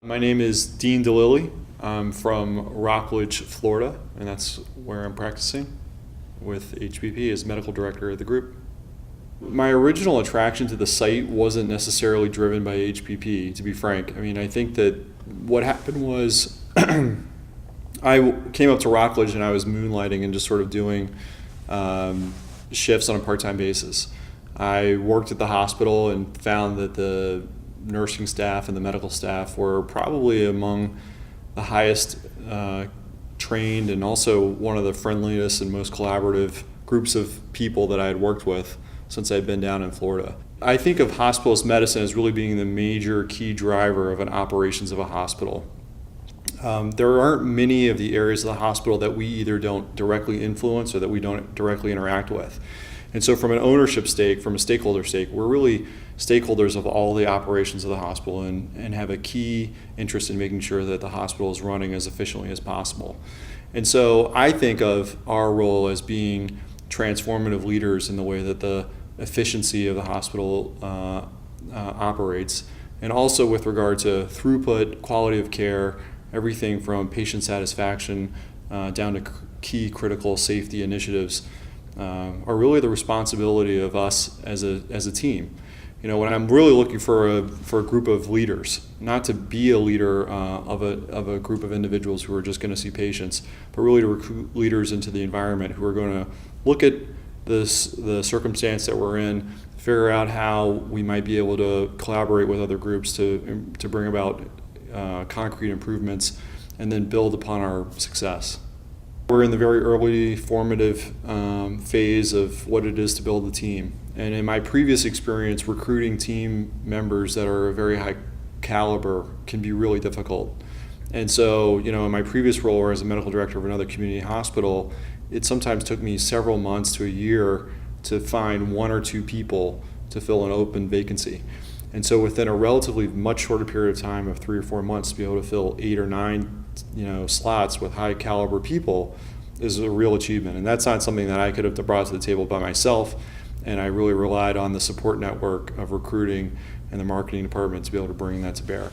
My name is Dean Dalili. I'm from Rockledge, Florida, and that's where I'm practicing with HBP as medical director of the group. My original attraction to the site wasn't necessarily driven by HPP, to be frank. I mean, I think that what happened was I came up to Rockledge and I was moonlighting and just sort of doing shifts on a part-time basis. I worked at the hospital and found that the nursing staff and the medical staff were probably among the highest trained and also one of the friendliest and most collaborative groups of people that I had worked with since I'd been down in Florida. I think of hospitalist medicine as really being the major key driver of an operations of a hospital. There aren't many of the areas of the hospital that we either don't directly influence or that we don't directly interact with. And so from an ownership stake, from a stakeholder stake, we're really stakeholders of all the operations of the hospital and have a key interest in making sure that the hospital is running as efficiently as possible. And so I think of our role as being transformative leaders in the way that the efficiency of the hospital operates, and also with regard to throughput, quality of care, everything from patient satisfaction down to key critical safety initiatives are really the responsibility of us as a team. You know, when I'm really looking for a group of leaders, not to be a leader of a group of individuals who are just going to see patients, but really to recruit leaders into the environment who are going to look at the circumstance that we're in, figure out how we might be able to collaborate with other groups to bring about concrete improvements and then build upon our success. We're in the very early formative phase of what it is to build a team. And in my previous experience, recruiting team members that are a very high caliber can be really difficult. And so, you know, in my previous role as a medical director of another community hospital, it sometimes took me several months to a year to find one or two people to fill an open vacancy. And so within a relatively much shorter period of time of 3 or 4 months to be able to fill 8 or 9 slots with high caliber people is a real achievement. And that's not something that I could have brought to the table by myself. And I really relied on the support network of recruiting and the marketing department to be able to bring that to bear.